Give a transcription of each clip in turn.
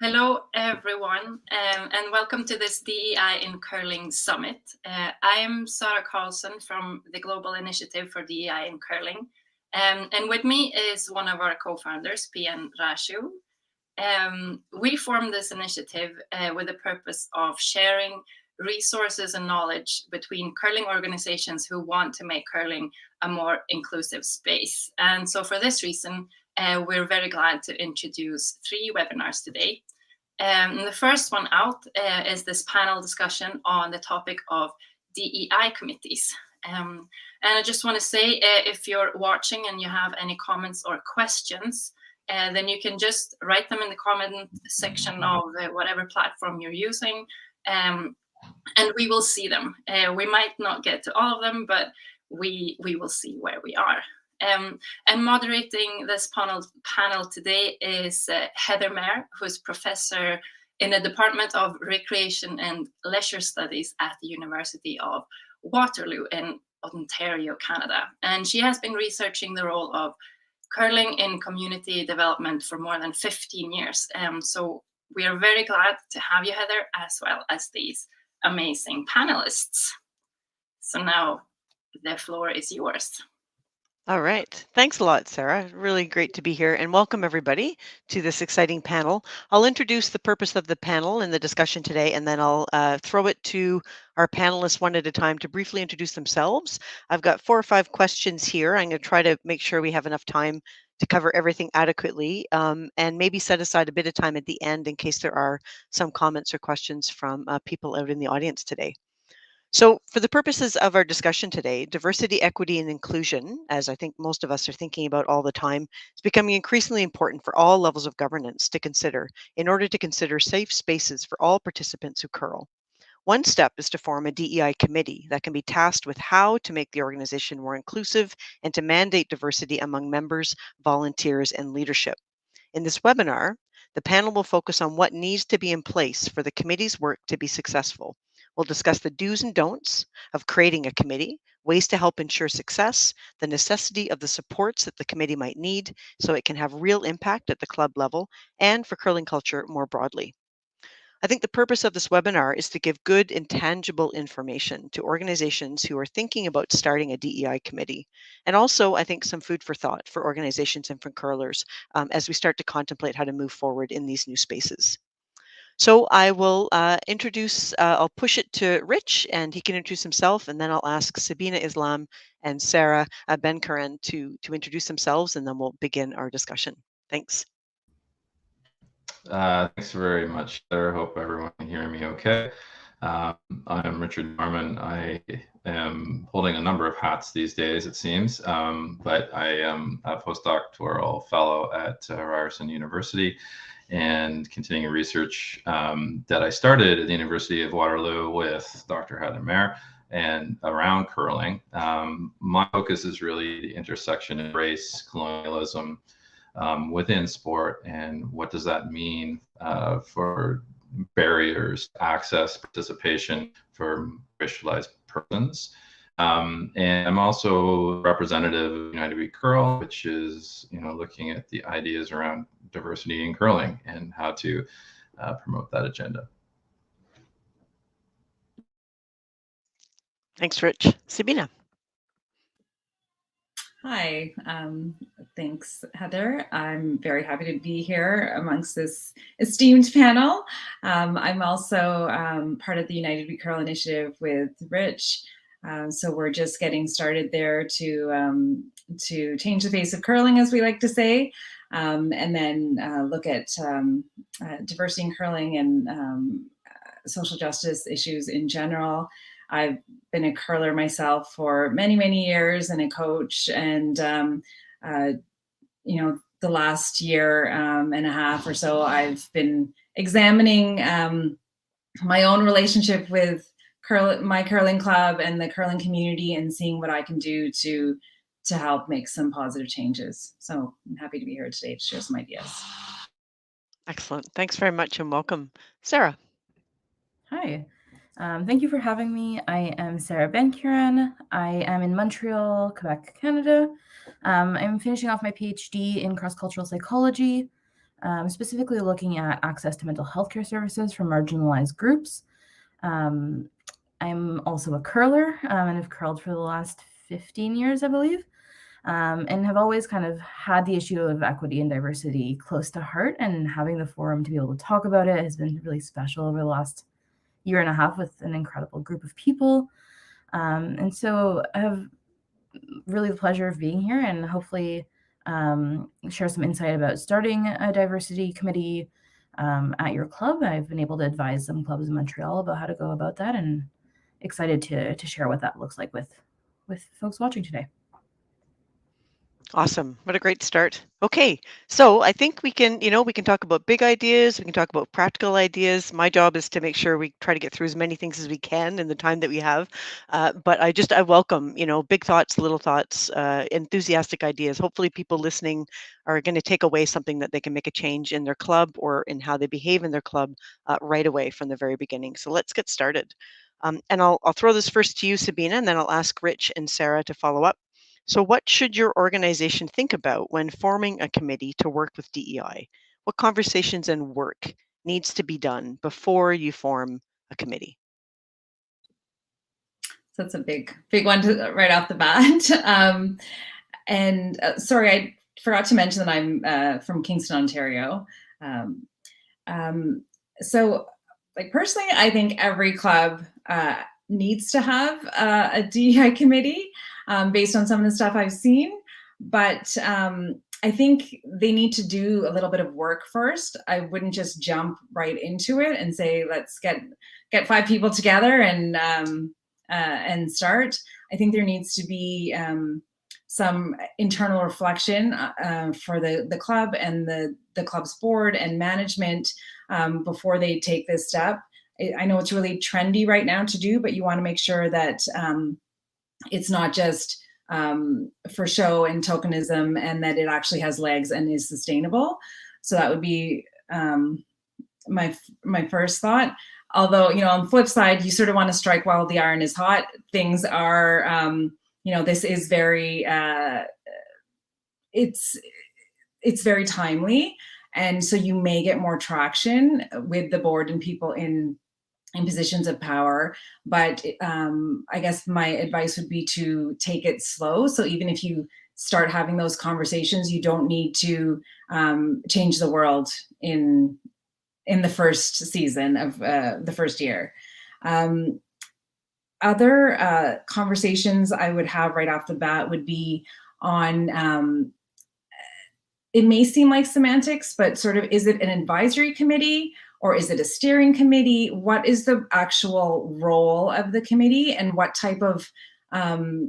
Hello, everyone, and welcome to this DEI in Curling Summit. I am Sara Carlson from the Global Initiative for DEI in Curling, and with me is one of our co-founders, PN Rashu. We formed this initiative with the purpose of sharing resources and knowledge between curling organizations who want to make curling a more inclusive space. And so for this reason, we're very glad to introduce 3 webinars today. The first one out is this panel discussion on the topic of DEI committees. And I just want to say, if you're watching and you have any comments or questions, then you can just write them in the comment section of whatever platform you're using, and we will see them. We might not get to all of them, but we will see where we are. And moderating this panel today is Heather Mair, who's professor in the Department of Recreation and Leisure Studies at the University of Waterloo in Ontario, Canada. And she has been researching the role of curling in community development for more than 15 years. So we are very glad to have you, Heather, as well as these amazing panelists. So now the floor is yours. All right. Thanks a lot, Sarah. Really great to be here, and welcome everybody to this exciting panel. I'll introduce the purpose of the panel and the discussion today, and then I'll throw it to our panelists one at a time to briefly introduce themselves. I've got 4 or 5 questions here. I'm going to try to make sure we have enough time to cover everything adequately, and maybe set aside a bit of time at the end in case there are some comments or questions from people out in the audience today. So for the purposes of our discussion today, diversity, equity, and inclusion, as I think most of us are thinking about all the time, is becoming increasingly important for all levels of governance to consider in order to consider safe spaces for all participants who curl. One step is to form a DEI committee that can be tasked with how to make the organization more inclusive and to mandate diversity among members, volunteers, and leadership. In this webinar, the panel will focus on what needs to be in place for the committee's work to be successful. We'll discuss the do's and don'ts of creating a committee, ways to help ensure success, the necessity of the supports that the committee might need so it can have real impact at the club level, and for curling culture more broadly. I think the purpose of this webinar is to give good and tangible information to organizations who are thinking about starting a DEI committee, and also I think some food for thought for organizations and for curlers as we start to contemplate how to move forward in these new spaces. So I will I'll push it to Rich, and he can introduce himself, and then I'll ask Sabena Islam and Sarah Benkirane to introduce themselves, and then we'll begin our discussion. Thanks. Thanks very much, Sarah. Hope everyone can hear me okay. I'm Richard Norman. I am holding a number of hats these days, it seems, but I am a postdoctoral fellow at Ryerson University and continuing research that I started at the University of Waterloo with Dr. Heather Mair and around curling. My focus is really the intersection of race, colonialism, within sport, and what does that mean for barriers to access, participation for racialized persons. And I'm also representative of United We Curl, which is looking at the ideas around diversity in curling and how to promote that agenda. Thanks, Rich. Sabena. Hi, thanks, Heather. I'm very happy to be here amongst this esteemed panel. I'm also part of the United We Curl initiative with Rich. So we're just getting started there to change the face of curling, as we like to say, and then look at diversity in curling and social justice issues in general. I've been a curler myself for many, many years and a coach. And, the last year and a half or so, I've been examining my own relationship with my curling club and the curling community and seeing what I can do to help make some positive changes. So I'm happy to be here today to share some ideas. Excellent. Thanks very much and welcome. Sarah. Hi. Thank you for having me. I am Sarah Benkirane. I am in Montreal, Quebec, Canada. I'm finishing off my PhD in cross-cultural psychology. specifically looking at access to mental health care services for marginalized groups. I'm also a curler, and have curled for the last 15 years, I believe, and have always kind of had the issue of equity and diversity close to heart, and having the forum to be able to talk about it has been really special over the last year and a half with an incredible group of people. And so I have really the pleasure of being here and hopefully share some insight about starting a diversity committee at your club. I've been able to advise some clubs in Montreal about how to go about that, and excited to share what that looks like with folks watching today. Awesome. What a great start. Okay, so I think we can talk about big ideas, we can talk about practical ideas. My job is to make sure we try to get through as many things as we can in the time that we have. But I welcome, big thoughts, little thoughts, enthusiastic ideas. Hopefully people listening are going to take away something that they can make a change in their club or in how they behave in their club right away from the very beginning. So let's get started. And I'll throw this first to you, Sabena, and then I'll ask Rich and Sarah to follow up. So what should your organization think about when forming a committee to work with DEI? What conversations and work needs to be done before you form a committee? So that's a big one right off the bat. Sorry, I forgot to mention that I'm from Kingston, Ontario. So like personally, I think every club needs to have a DEI committee based on some of the stuff I've seen. But I think they need to do a little bit of work first. I wouldn't just jump right into it and say, let's get 5 people together and start. I think there needs to be some internal reflection for the club and the club's board and management before they take this step. I know it's really trendy right now to do, but you want to make sure that it's not just for show and tokenism, and that it actually has legs and is sustainable. So that would be my first thought. Although, on the flip side, you sort of want to strike while the iron is hot. Things are, this is very, it's very timely. And so you may get more traction with the board and people in positions of power. But I guess my advice would be to take it slow. So even if you start having those conversations, you don't need to change the world in the first season of the first year. Other conversations I would have right off the bat would be on, it may seem like semantics, but sort of, is it an advisory committee or is it a steering committee? What is the actual role of the committee, and what type of, I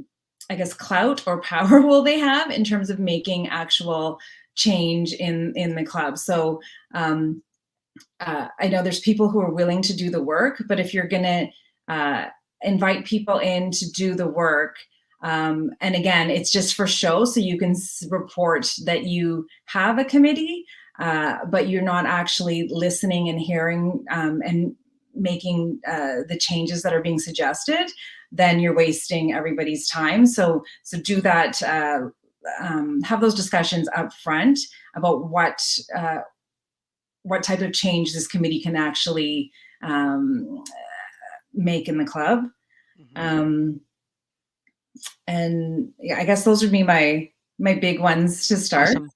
guess, clout or power will they have in terms of making actual change in the club? So I know there's people who are willing to do the work, but if you're going to invite people in to do the work, and again, it's just for show, so you can report that you have a committee, but you're not actually listening and hearing and making the changes that are being suggested, then you're wasting everybody's time. So do that, have those discussions up front about what type of change this committee can actually make in the club. Mm-hmm. And yeah, I guess those would be my big ones to start. Awesome.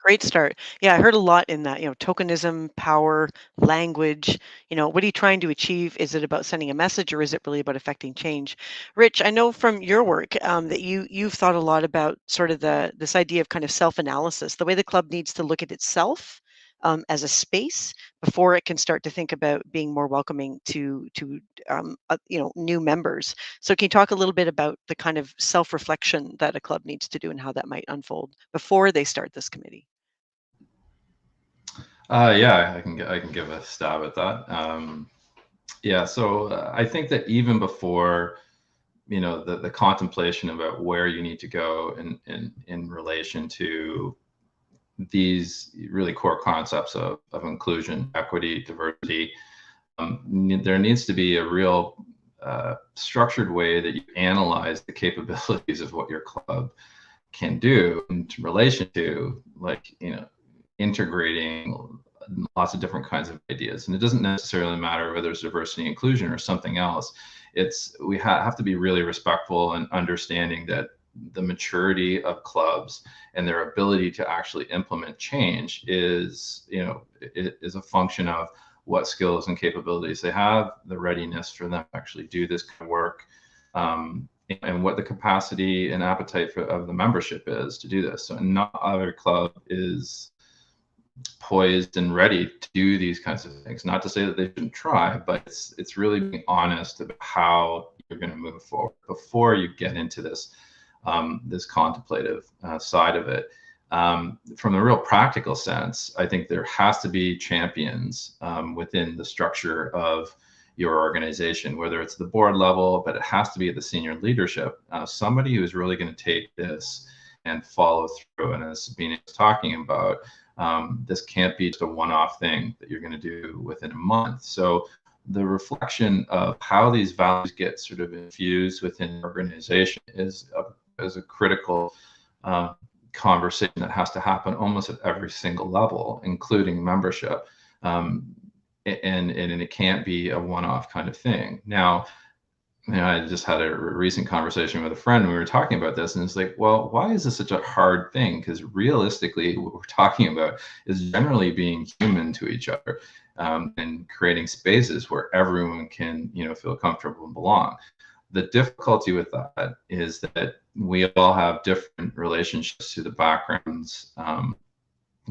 Great start. Yeah, I heard a lot in that, tokenism, power, language. What are you trying to achieve? Is it about sending a message, or is it really about affecting change? Rich, I know from your work that you've thought a lot about sort of this idea of kind of self-analysis, the way the club needs to look at itself as a space before it can start to think about being more welcoming to new members. So can you talk a little bit about the kind of self-reflection that a club needs to do and how that might unfold before they start this committee? Yeah, I can give a stab at that. Yeah, so I think that even before the contemplation about where you need to go in relation to these really core concepts of inclusion, equity, diversity, there needs to be a real structured way that you analyze the capabilities of what your club can do in relation to, like, integrating lots of different kinds of ideas. And it doesn't necessarily matter whether it's diversity and inclusion or something else. We have to be really respectful and understanding that the maturity of clubs and their ability to actually implement change is a function of what skills and capabilities they have, the readiness for them to actually do this kind of work, and what the capacity and appetite of the membership is to do this. So not every club is poised and ready to do these kinds of things. Not to say that they shouldn't try, but it's really being honest about how you're going to move forward before you get into this this contemplative side of it. From a real practical sense, I think there has to be champions within the structure of your organization, whether it's the board level, but it has to be at the senior leadership. Somebody who's really going to take this and follow through. And as Sabena was talking about, this can't be just a one-off thing that you're going to do within a month. So the reflection of how these values get sort of infused within the organization is a critical conversation that has to happen almost at every single level, including membership. And it can't be a one-off kind of thing. Now, I just had a recent conversation with a friend. We were talking about this, and it's like, well, why is this such a hard thing? Because realistically, what we're talking about is generally being human to each other, and creating spaces where everyone can, feel comfortable and belong. The difficulty with that is that we all have different relationships to the backgrounds,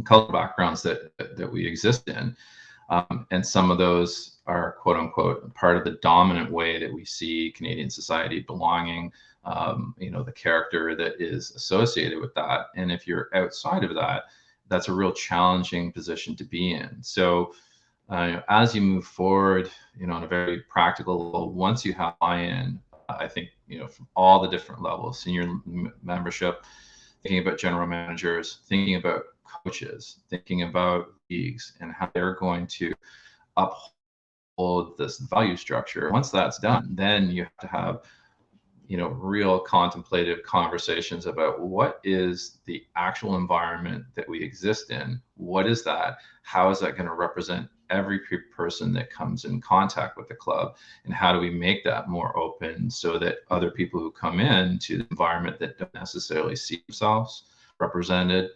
cultural backgrounds that we exist in. And some of those are, quote unquote, part of the dominant way that we see Canadian society belonging, the character that is associated with that. And if you're outside of that, that's a real challenging position to be in. So as you move forward, on a very practical level, once you have buy-in, I think, from all the different levels, senior membership, thinking about general managers, thinking about coaches, thinking about leagues and how they're going to uphold this value structure. Once that's done, then you have to have, real contemplative conversations about what is the actual environment that we exist in. What is that? How is that going to represent every person that comes in contact with the club? And how do we make that more open so that other people who come in to the environment that don't necessarily see themselves represented,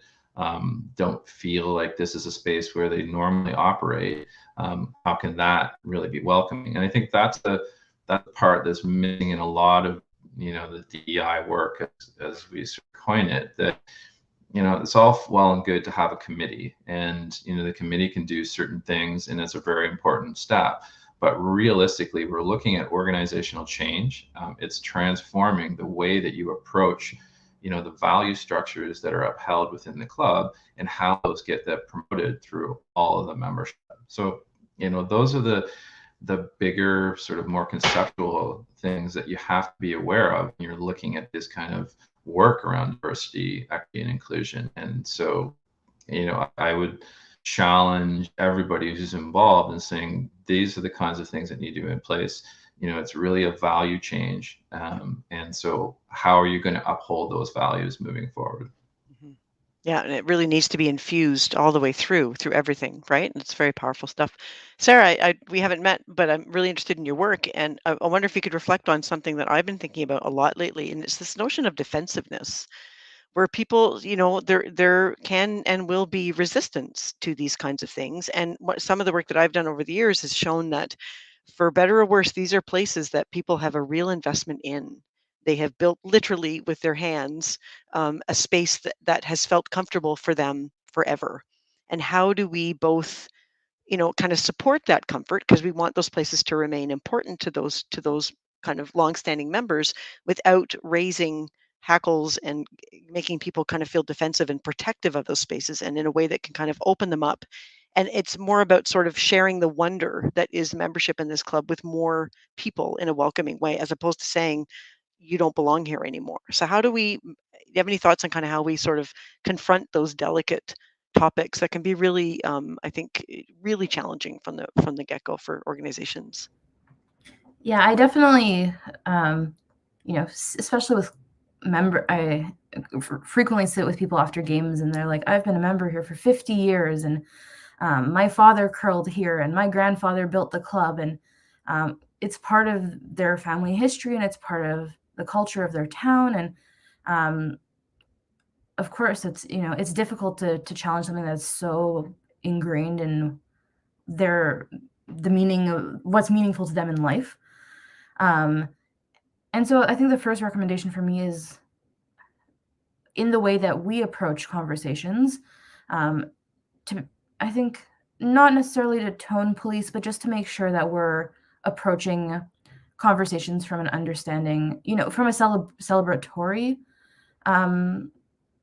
don't feel like this is a space where they normally operate, how can that really be welcoming? And I think that's the part that's missing in a lot of the DEI work, as we sort of coin it, that it's all well and good to have a committee, and the committee can do certain things, and it's a very important step. But realistically, we're looking at organizational change. It's transforming the way that you approach the value structures that are upheld within the club and how those get that promoted through all of the membership. So, those are the bigger, sort of more conceptual things that you have to be aware of when you're looking at this kind of work around diversity, equity, and inclusion. And so, I would challenge everybody who's involved in saying, these are the kinds of things that need to be in place. It's really a value change. And so how are you going to uphold those values moving forward? Mm-hmm. Yeah, and it really needs to be infused all the way through everything, right? And it's very powerful stuff. Sarah, we haven't met, but I'm really interested in your work. And I wonder if you could reflect on something that I've been thinking about a lot lately. And it's this notion of defensiveness, where people, there can and will be resistance to these kinds of things. And what some of the work that I've done over the years has shown that, for better or worse, these are places that people have a real investment in. They have built literally with their hands a space that has felt comfortable for them forever. And how do we both, kind of support that comfort, because we want those places to remain important to those kind of longstanding members, without raising hackles and making people kind of feel defensive and protective of those spaces, and in a way that can kind of open them up. And it's more about sort of sharing the wonder that is membership in this club with more people in a welcoming way, as opposed to saying, you don't belong here anymore. So do you have any thoughts on kind of how we sort of confront those delicate topics that can be really, I think, really challenging from the get-go for organizations? Yeah, I definitely, especially with frequently sit with people after games, and they're like, I've been a member here for 50 years, and my father curled here, and my grandfather built the club, and it's part of their family history, and it's part of the culture of their town. And of course, it's difficult to challenge something that's so ingrained in the meaning of what's meaningful to them in life. And so I think the first recommendation for me is in the way that we approach conversations, I think not necessarily to tone police, but just to make sure that we're approaching conversations from an understanding, from a celebratory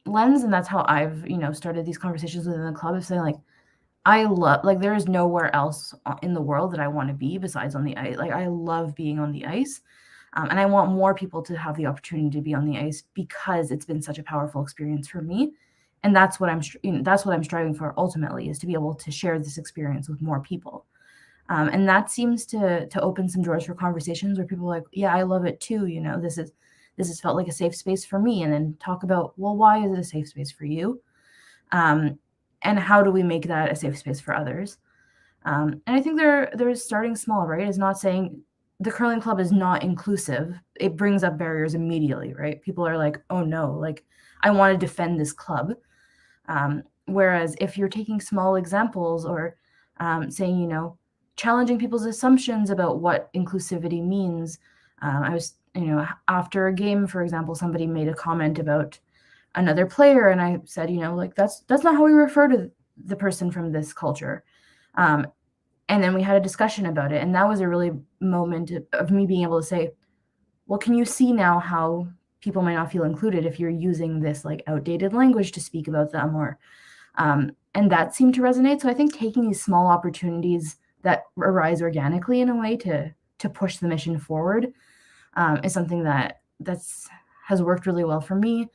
lens. And that's how I've, started these conversations within the club, of saying like, there is nowhere else in the world that I want to be besides on the ice. Like, I love being on the ice. And I want more people to have the opportunity to be on the ice, because it's been such a powerful experience for me. And that's what I'm striving for ultimately, is to be able to share this experience with more people. And that seems to open some doors for conversations where people are like, yeah, I love it too. This has felt like a safe space for me. And then talk about, well, why is it a safe space for you? And how do we make that a safe space for others? And I think they're starting small, right? It's not saying the curling club is not inclusive. It brings up barriers immediately, right? People are like, oh no, like, I want to defend this club. Whereas if you're taking small examples, or saying, challenging people's assumptions about what inclusivity means. I was, after a game, for example, somebody made a comment about another player, and I said, like, that's not how we refer to the person from this culture. And then we had a discussion about it, and that was a really moment of me being able to say, well, can you see now how people might not feel included if you're using this like outdated language to speak about them? Or and that seemed to resonate. So I think taking these small opportunities that arise organically in a way to push the mission forward is something has worked really well for me.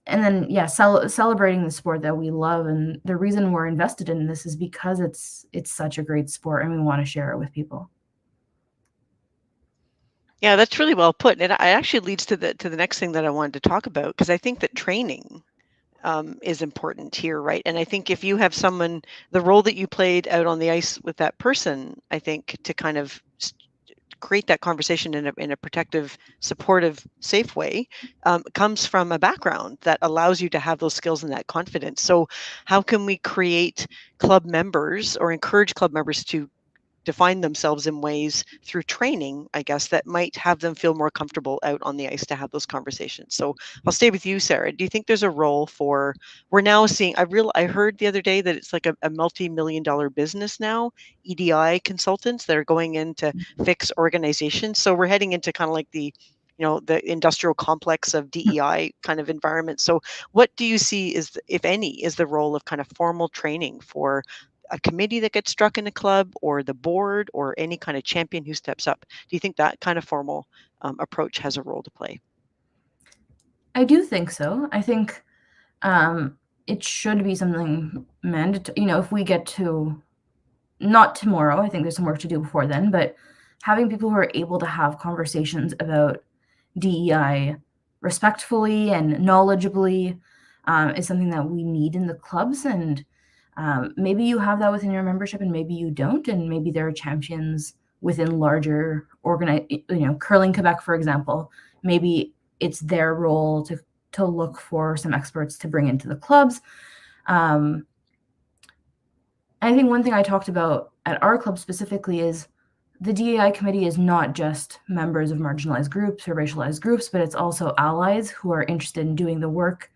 And then, celebrating the sport that we love, and the reason we're invested in this is because it's such a great sport, and we want to share it with people. Yeah, that's really well put. And it actually leads to the next thing that I wanted to talk about, because I think that training is important here, right? And I think if you have someone, the role that you played out on the ice with that person, I think to kind of create that conversation in a protective, supportive, safe way, comes from a background that allows you to have those skills and that confidence. So how can we create club members, or encourage club members to define themselves in ways through training, I guess, that might have them feel more comfortable out on the ice to have those conversations? So I'll stay with you, Sarah. Do you think there's a role for, we're now seeing, I heard the other day that it's like a multi-million-dollar business now, EDI consultants that are going in to fix organizations. So we're heading into kind of like the industrial complex of DEI kind of environment. So what do you see is, if any, is the role of kind of formal training for a committee that gets struck in a club, or the board, or any kind of champion who steps up? Do you think that kind of formal approach has a role to play? I do think so. I think it should be something mandatory. If we get to, not tomorrow, I think there's some work to do before then, but having people who are able to have conversations about DEI respectfully and knowledgeably is something that we need in the clubs. And maybe you have that within your membership, and maybe you don't, and maybe there are champions within larger Curling Quebec, for example. Maybe it's their role to look for some experts to bring into the clubs. I think one thing I talked about at our club specifically is the DEI committee is not just members of marginalized groups or racialized groups, but it's also allies who are interested in doing the work.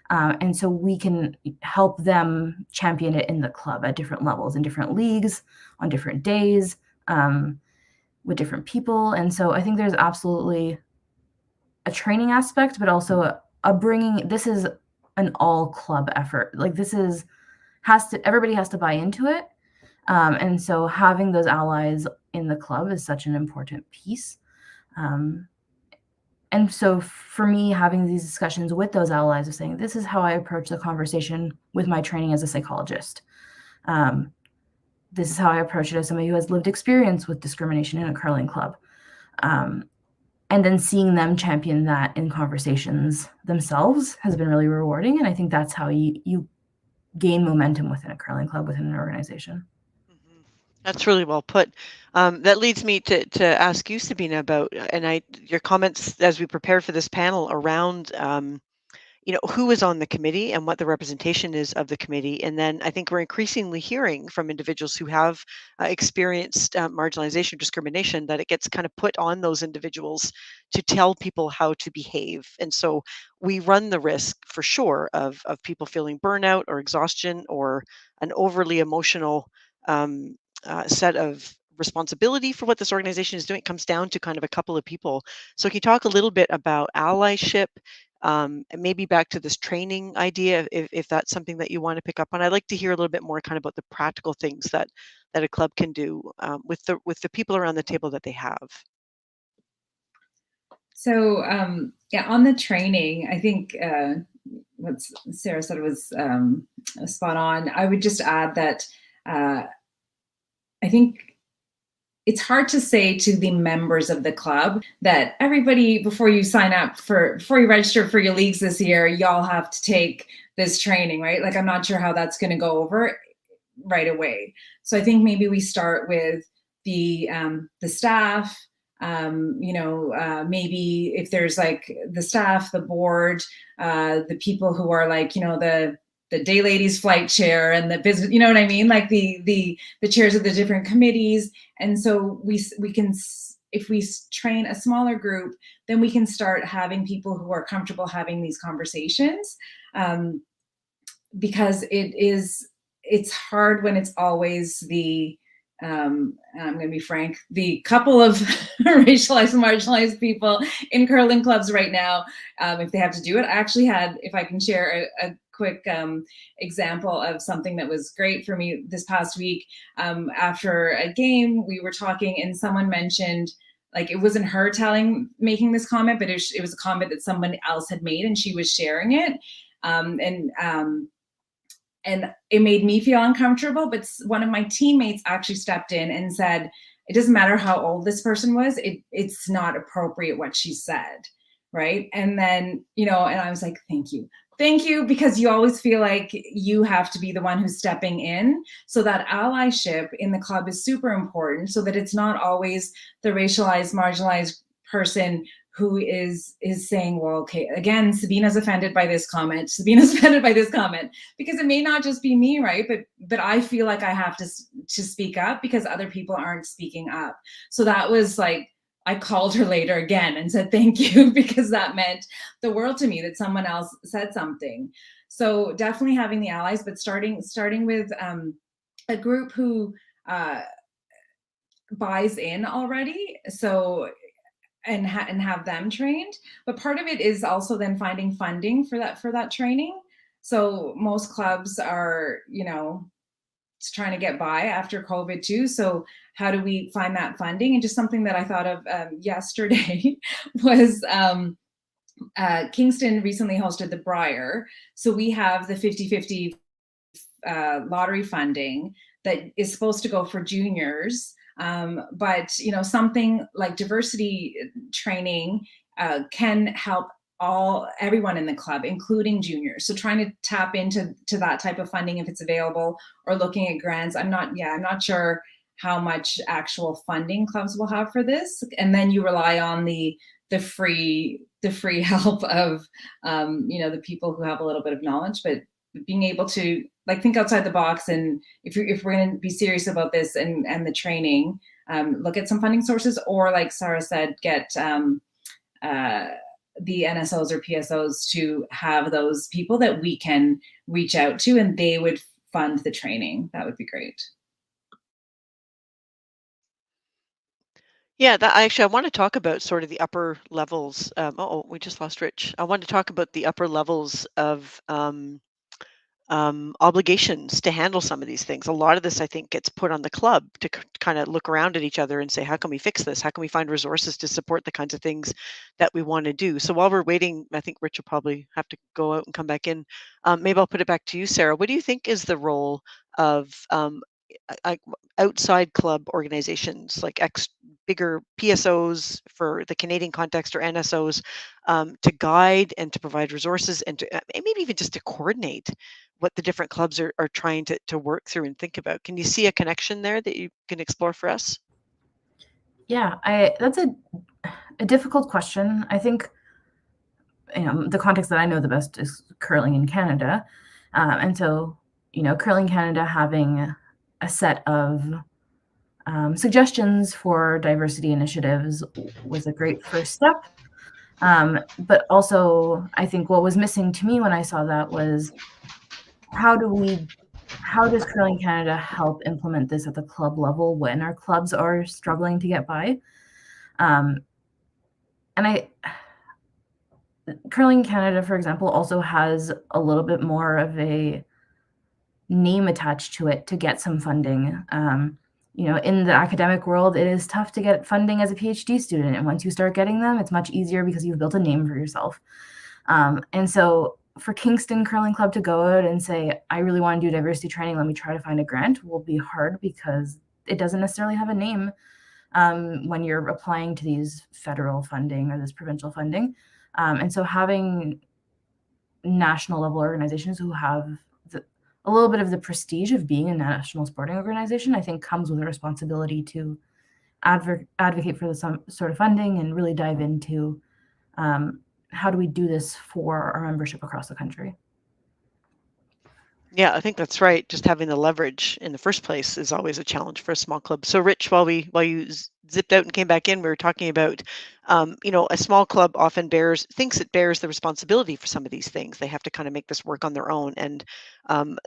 And so we can help them champion it in the club at different levels, in different leagues, on different days, with different people. And so I think there's absolutely a training aspect, but also a bringing, this is an all club effort. Like, everybody has to buy into it. And so having those allies in the club is such an important piece. And so for me, having these discussions with those allies of saying, this is how I approach the conversation with my training as a psychologist. This is how I approach it as somebody who has lived experience with discrimination in a curling club. and then seeing them champion that in conversations themselves has been really rewarding. And I think that's how you gain momentum within a curling club, within an organization. That's really well put. That leads me to ask you, Sabena, about your comments as we prepared for this panel around who is on the committee and what the representation is of the committee. And then I think we're increasingly hearing from individuals who have experienced marginalization, discrimination, that it gets kind of put on those individuals to tell people how to behave. And so we run the risk for sure of people feeling burnout or exhaustion or an overly emotional set of responsibility for what this organization is doing. It comes down to kind of a couple of people. So can you talk a little bit about allyship, and maybe back to this training idea, if that's something that you want to pick up on? I'd like to hear a little bit more kind of about the practical things that a club can do with the people around the table that they have. So yeah, on the training, I think what Sarah said was spot on. I would just add that I think it's hard to say to the members of the club that everybody, before you register for your leagues this year, y'all have to take this training, right? Like, I'm not sure how that's going to go over right away. So I think maybe we start with the staff, maybe if there's like the staff, the board, the people who are like, the day ladies flight chair and the business, you know what I mean? Like the chairs of the different committees. And so we can, if we train a smaller group, then we can start having people who are comfortable having these conversations, because it's hard when it's always the, I'm going to be frank, the couple of racialized and marginalized people in curling clubs right now, if they have to do it. I actually had, if I can share a quick example of something that was great for me this past week. After a game, we were talking and someone mentioned, like, it wasn't her making this comment, but it was a comment that someone else had made and she was sharing it. And it made me feel uncomfortable, but one of my teammates actually stepped in and said, it doesn't matter how old this person was, it's not appropriate what she said, right? And then, and I was like, thank you, because you always feel like you have to be the one who's stepping in. So that allyship in the club is super important, so that it's not always the racialized, marginalized person who is saying, well, okay, again, Sabena's offended by this comment, because it may not just be me, right? But I feel like I have to speak up because other people aren't speaking up. So that was like, I called her later again and said, thank you, because that meant the world to me that someone else said something. So definitely having the allies, but starting with a group who buys in already. So, and have them trained. But part of it is also then finding funding for that training. So most clubs are, trying to get by after COVID too. So how do we find that funding? And just something that I thought of yesterday was Kingston recently hosted the Briar. So we have the 50-50 lottery funding that is supposed to go for juniors. But something like diversity training can help everyone in the club, including juniors. So trying to tap into that type of funding if it's available, or looking at grants. I'm not sure how much actual funding clubs will have for this. And then you rely on the free help of the people who have a little bit of knowledge, but being able to think outside the box. And if we're going to be serious about this and the training, look at some funding sources, or like Sarah said, get the NSOs or PSOs to have those people that we can reach out to, and they would fund the training. That would be great. Yeah, I want to talk about sort of the upper levels. We just lost Rich. I want to talk about the upper levels of obligations to handle some of these things. A lot of this, I think, gets put on the club to kind of look around at each other and say, how can we fix this? How can we find resources to support the kinds of things that we want to do? So while we're waiting, I think Rich will probably have to go out and come back in. Maybe I'll put it back to you, Sarah. What do you think is the role of outside club organizations like bigger PSOs for the Canadian context or NSOs to guide and to provide resources and to maybe even just to coordinate what the different clubs are trying to work through and think about. Can you see a connection there that you can explore for us? Yeah, that's a difficult question. I think, the context that I know the best is curling in Canada. And so, Curling Canada having a set of suggestions for diversity initiatives was a great first step. But also, I think what was missing to me when I saw that was how does Curling Canada help implement this at the club level when our clubs are struggling to get by? And Curling Canada, for example, also has a little bit more of a name attached to it to get some funding. In the academic world, it is tough to get funding as a PhD student. And once you start getting them, it's much easier because you've built a name for yourself. And so for Kingston Curling Club to go out and say, I really want to do diversity training, let me try to find a grant, will be hard because it doesn't necessarily have a name when you're applying to these federal funding or this provincial funding. And so having national level organizations who have a little bit of the prestige of being a national sporting organization, I think comes with a responsibility to advocate for some sort of funding and really dive into how do we do this for our membership across the country. Yeah, I think that's right. Just having the leverage in the first place is always a challenge for a small club. So, Rich, while you zipped out and came back in, we were talking about, a small club often thinks it bears the responsibility for some of these things. They have to kind of make this work on their own. And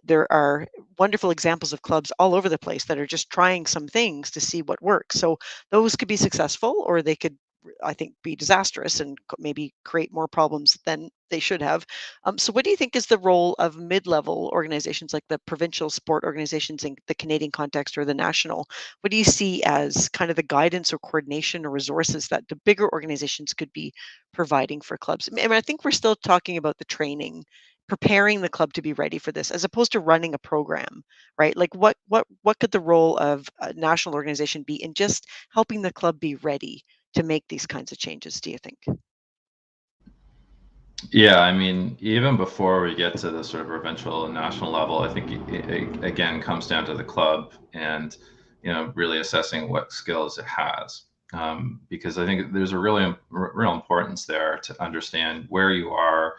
there are wonderful examples of clubs all over the place that are just trying some things to see what works. So those could be successful, or they could, I think, be disastrous and maybe create more problems than they should have. So what do you think is the role of mid-level organizations like the provincial sport organizations in the Canadian context or the national? What do you see as kind of the guidance or coordination or resources that the bigger organizations could be providing for clubs? I mean, I think we're still talking about the training, preparing the club to be ready for this, as opposed to running a program, right? Like what could the role of a national organization be in just helping the club be ready to make these kinds of changes, do you think? Yeah, I mean, even before we get to the sort of provincial and national level, I think it again comes down to the club and, really assessing what skills it has. Because I think there's a real importance there to understand where you are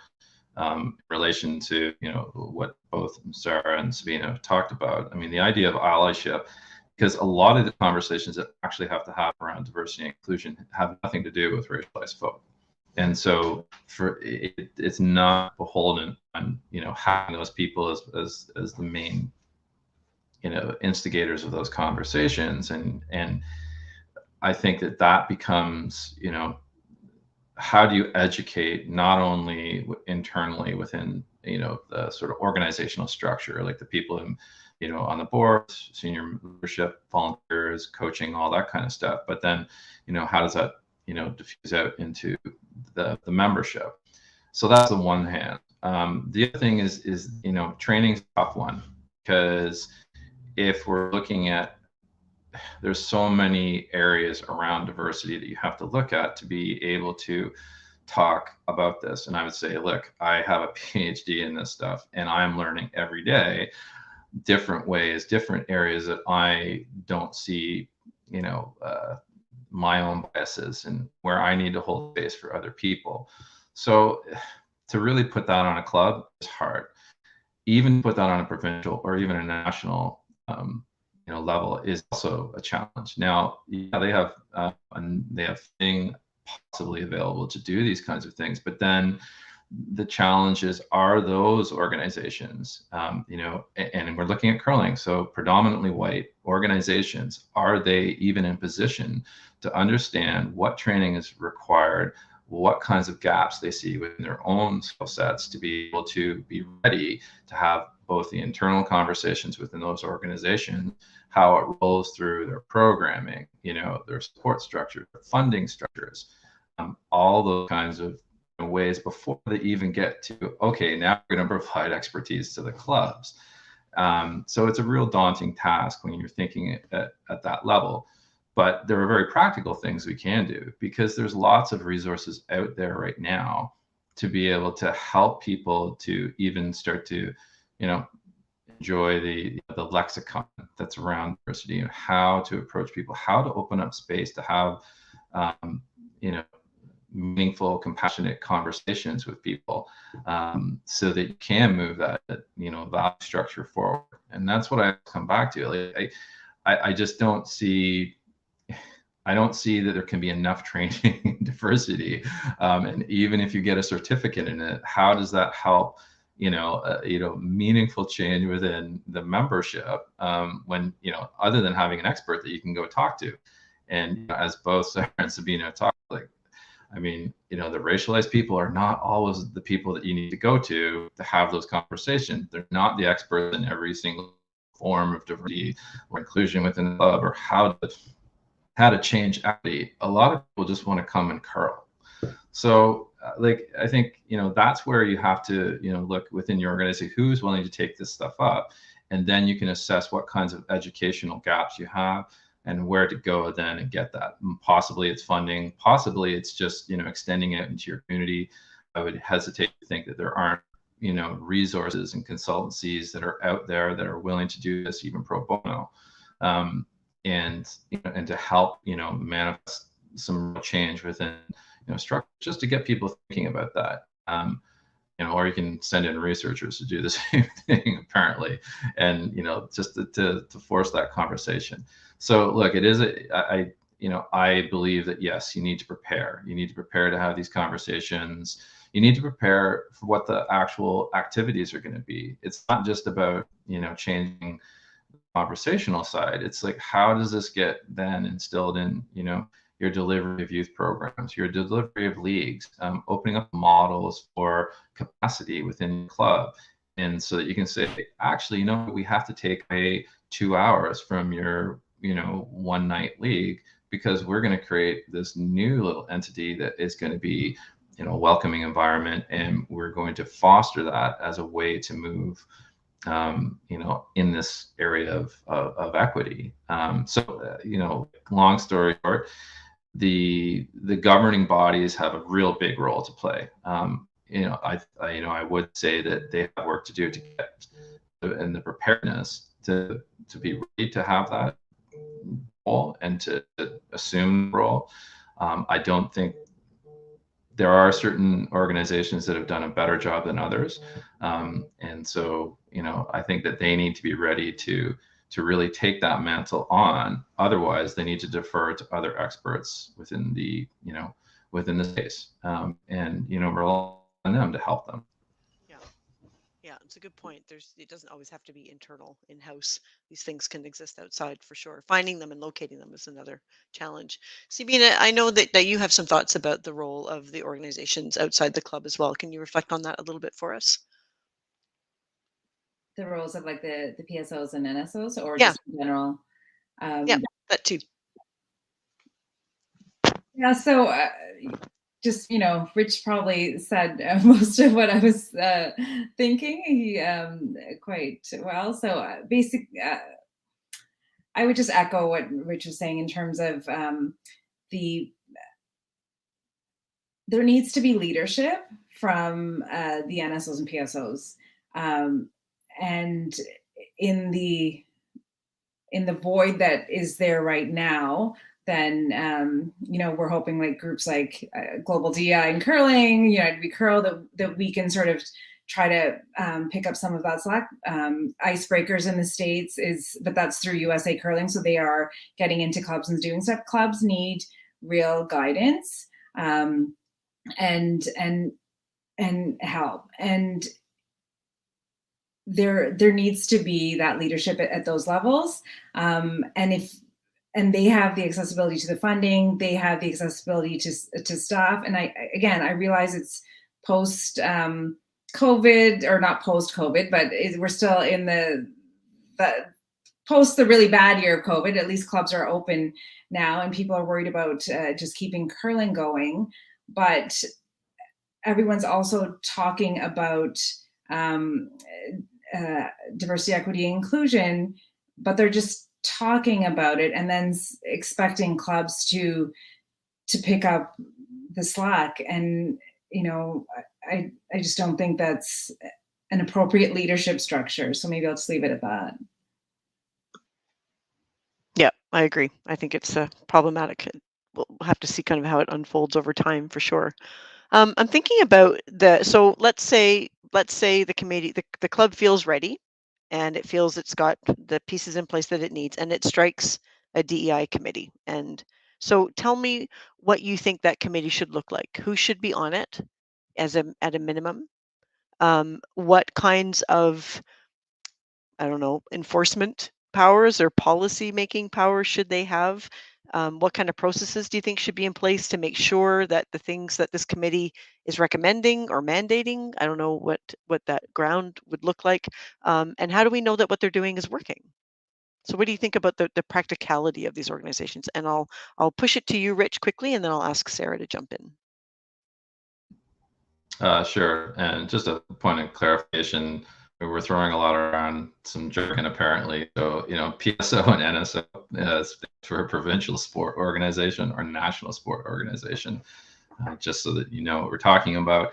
in relation to, what both Sarah and Sabena have talked about. I mean, the idea of allyship, because a lot of the conversations that actually have to happen around diversity and inclusion have nothing to do with racialized folk. And so it's not beholden on, having those people as the main, instigators of those conversations. And I think that becomes, how do you educate not only internally within, the sort of organizational structure, like the people in, on the board, senior leadership, volunteers, coaching, all that kind of stuff. But then, how does that, diffuse out into the membership? So that's the one hand. The other thing is training's a tough one, because if we're looking at, there's so many areas around diversity that you have to look at to be able to talk about this. And I would say, look, I have a PhD in this stuff, and I'm learning every day different ways, different areas that I don't see, my own biases and where I need to hold space for other people. So to really put that on a club is hard. Even put that on a provincial or even a national level is also a challenge. Now, yeah, they have things possibly available to do these kinds of things, but then the challenges are those organizations, and we're looking at curling, so predominantly white organizations, are they even in position to understand what training is required, what kinds of gaps they see within their own skill sets to be able to be ready to have both the internal conversations within those organizations, how it rolls through their programming, their support structure, their funding structures, all those kinds of ways before they even get to, okay, now we're going to provide expertise to the clubs. So it's a real daunting task when you're thinking at that level. But there are very practical things we can do, because there's lots of resources out there right now to be able to help people to even start to, enjoy the lexicon that's around diversity, and how to approach people, how to open up space to have, meaningful, compassionate conversations with people, so that you can move that, value structure forward. And that's what I come back to. Like, I just don't see that there can be enough training in diversity. And even if you get a certificate in it, how does that help, meaningful change within the membership, when, other than having an expert that you can go talk to. And as both Sarah and Sabena talked, like, I mean, the racialized people are not always the people that you need to go to have those conversations. They're not the experts in every single form of diversity or inclusion within the club, or how to change equity. A lot of people just want to come and curl. So I think, that's where you have to, look within your organization, who's willing to take this stuff up. And then you can assess what kinds of educational gaps you have and where to go then and get that. And possibly it's funding, possibly it's just, extending it into your community. I would hesitate to think that there aren't, resources and consultancies that are out there that are willing to do this, even pro bono. And to help, manifest some change within, structure, just to get people thinking about that. Or you can send in researchers to do the same thing, apparently, and just to force that conversation. So look, it is I believe that yes, you need to prepare. You need to prepare to have these conversations. You need to prepare for what the actual activities are going to be. It's not just about changing the conversational side. It's like, how does this get then instilled in your delivery of youth programs, your delivery of leagues, opening up models for capacity within the club. And so that you can say, actually, we have to take away 2 hours from your, one night league, because we're going to create this new little entity that is going to be, a welcoming environment. And we're going to foster that as a way to move, in this area of equity. Long story short, the governing bodies have a real big role to play. I would say that they have work to do to get and the preparedness to be ready to have that role and to assume the role. I don't think there are certain organizations that have done a better job than others, and so I think that they need to be ready to really take that mantle on. Otherwise, they need to defer to other experts within the space, and rely on them to help them. Yeah, it's a good point. It doesn't always have to be internal, in-house. These things can exist outside for sure. Finding them and locating them is another challenge. Sabena, I know that you have some thoughts about the role of the organizations outside the club as well. Can you reflect on that a little bit for us? The roles of like the PSOs and NSOs, or Yeah. just in general? Yeah, that too. Yeah, so just, Rich probably said most of what I was thinking. He quite well. So I would just echo what Rich was saying in terms of there needs to be leadership from the NSOs and PSOs, and in the void that is there right now. Then we're hoping like groups like Global DI and Curling, United We Curl, that we can sort of try to pick up some of that slack. Icebreakers in the States but that's through USA Curling, so they are getting into clubs and doing stuff. Clubs need real guidance and help, and there needs to be that leadership at those levels, and they have the accessibility to the funding, they have the accessibility to staff. And I realize it's post COVID, or not post COVID, but we're still in the post the really bad year of COVID. At least clubs are open now, and people are worried about just keeping curling going. But everyone's also talking about diversity, equity, inclusion, but they're just talking about it and then expecting clubs to pick up the slack. And, you know, I just don't think that's an appropriate leadership structure. So maybe I'll just leave it at that. Yeah, I agree. I think it's problematic. We'll have to see kind of how it unfolds over time for sure. I'm thinking about so let's say the committee, the club feels ready and it feels it's got the pieces in place that it needs, and it strikes a DEI committee. And so tell me what you think that committee should look like. Who should be on it at a minimum? What kinds of, I don't know, enforcement powers or policy making powers should they have? What kind of processes do you think should be in place to make sure that the things that this committee is recommending or mandating, I don't know what that ground would look like, and how do we know that what they're doing is working? So what do you think about the practicality of these organizations? And I'll push it to you, Rich, quickly, and then I'll ask Sarah to jump in. Sure. And just a point of clarification, we're throwing a lot around some jargon apparently. So, you know, PSO and NSO stands for a provincial sport organization or national sport organization, just so that you know what we're talking about.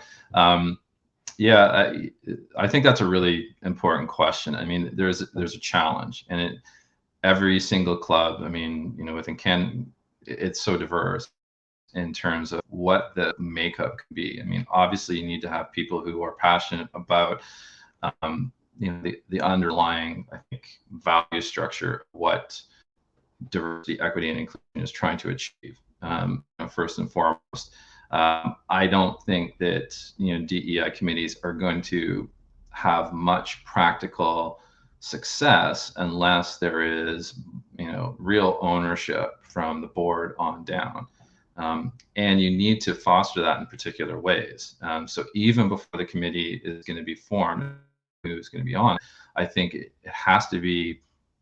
Yeah, I think that's a really important question. I mean, there's a challenge, and every single club, I mean, you know, within Canada, it's so diverse in terms of what the makeup can be. I mean, obviously, you need to have people who are passionate about, you know, the underlying, I think, value structure, what diversity, equity, and inclusion is trying to achieve. You know, first and foremost, I don't think that, you know, DEI committees are going to have much practical success unless there is, you know, real ownership from the board on down. And you need to foster that in particular ways. So even before the committee is going to be formed, who's going to be on, I think it has to be,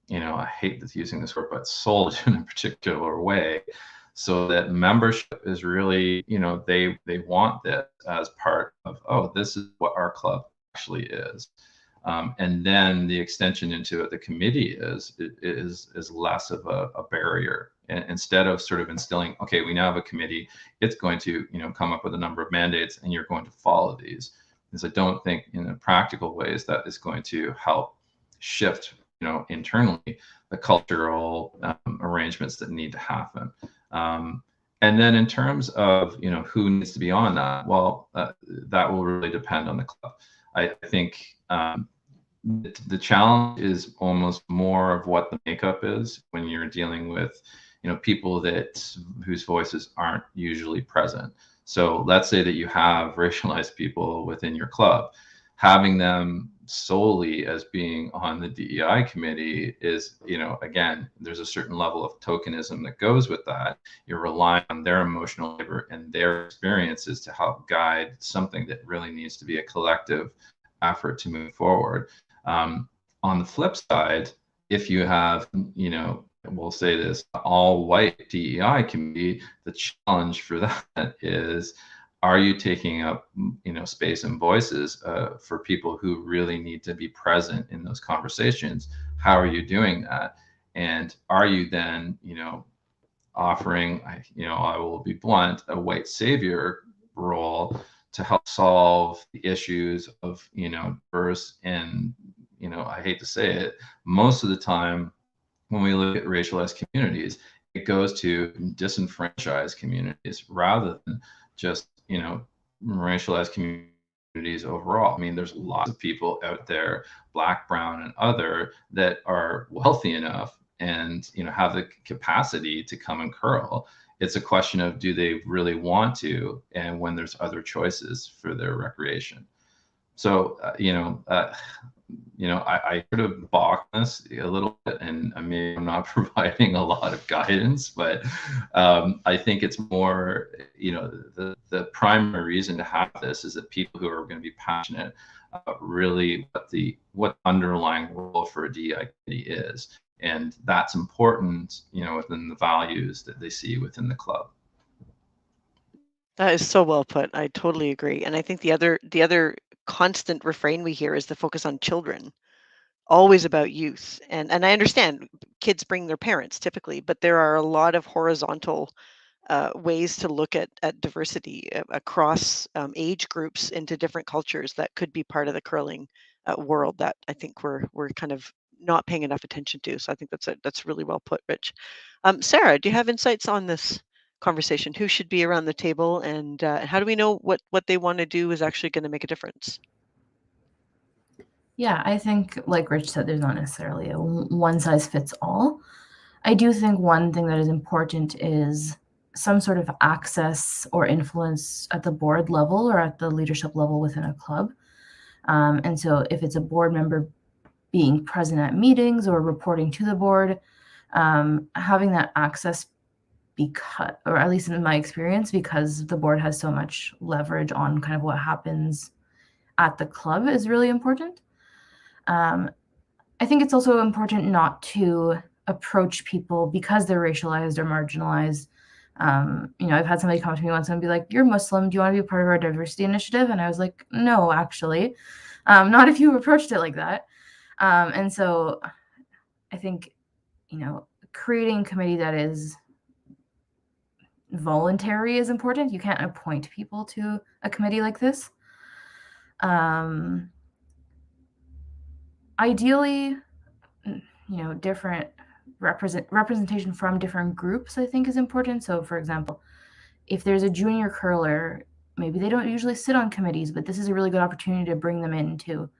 you know, I hate using this word, but sold in a particular way, so that membership is really, you know, they want this as part of, oh, this is what our club actually is. And then the extension into it, the committee is less of a barrier. And instead of sort of instilling, okay, we now have a committee, it's going to, you know, come up with a number of mandates and you're going to follow these. Because I don't think in a practical ways that is going to help shift, you know, internally the cultural arrangements that need to happen. And then in terms of, you know, who needs to be on that, well, that will really depend on the club. I think the challenge is almost more of what the makeup is when you're dealing with, you know, people whose voices aren't usually present. So let's say that you have racialized people within your club. Having them solely as being on the DEI committee is, you know, again, there's a certain level of tokenism that goes with that. You're relying on their emotional labor and their experiences to help guide something that really needs to be a collective effort to move forward. On the flip side, if you have, you know, we'll say this, all white DEI committee, the challenge for that is, are you taking up, you know, space and voices for people who really need to be present in those conversations? How are you doing that? And are you then, you know, offering, you know, I will be blunt, a white savior role to help solve the issues of, you know, diverse and, you know, I hate to say it, most of the time when we look at racialized communities, it goes to disenfranchised communities rather than just, you know, racialized communities overall. I mean, there's lots of people out there, Black, brown, and other, that are wealthy enough and, you know, have the capacity to come and curl. It's a question of, do they really want to, and when there's other choices for their recreation. So, I sort of balk this a little bit, and I mean, I'm not providing a lot of guidance, but I think it's more, you know, the primary reason to have this is that people who are going to be passionate about really what underlying role for a DEI committee is, and that's important, you know, within the values that they see within the club. That is so well put. I totally agree. And I think the other constant refrain we hear is the focus on children. always about youth. And I understand kids bring their parents typically, but there are a lot of horizontal ways to look at diversity across age groups into different cultures that could be part of the curling world that I think we're kind of not paying enough attention to. So I think that's really well put, Rich. Sarah, do you have insights on this conversation? Who should be around the table, and how do we know what they want to do is actually going to make a difference? Yeah, I think, like Rich said, there's not necessarily a one size fits all. I do think one thing that is important is some sort of access or influence at the board level or at the leadership level within a club. And so if it's a board member being present at meetings or reporting to the board, having that access, because, or at least in my experience, because the board has so much leverage on kind of what happens at the club, is really important. I think it's also important not to approach people because they're racialized or marginalized. I've had somebody come to me once and be like, "You're Muslim, do you want to be part of our diversity initiative?" And I was like, "No, actually, not if you approached it like that." And so I think, creating a committee that is voluntary is important. You can't appoint people to a committee like this. Ideally, different representation from different groups, I think, is important. So, for example, if there's a junior curler, maybe they don't usually sit on committees, but this is a really good opportunity to bring them into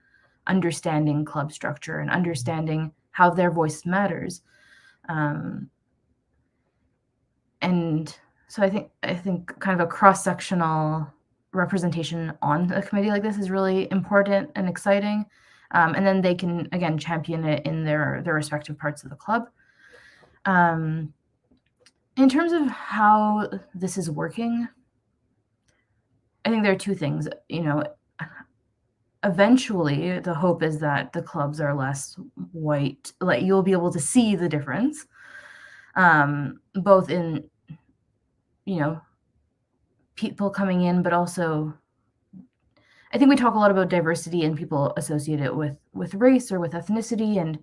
understanding club structure and understanding how their voice matters. And so I think kind of a cross-sectional representation on a committee like this is really important and exciting. And then they can, again, champion it in their respective parts of the club. In terms of how this is working, I think there are two things. Eventually, the hope is that the clubs are less white. Like, you'll be able to see the difference, both in, people coming in, but also, I think we talk a lot about diversity and people associate it with race or with ethnicity. And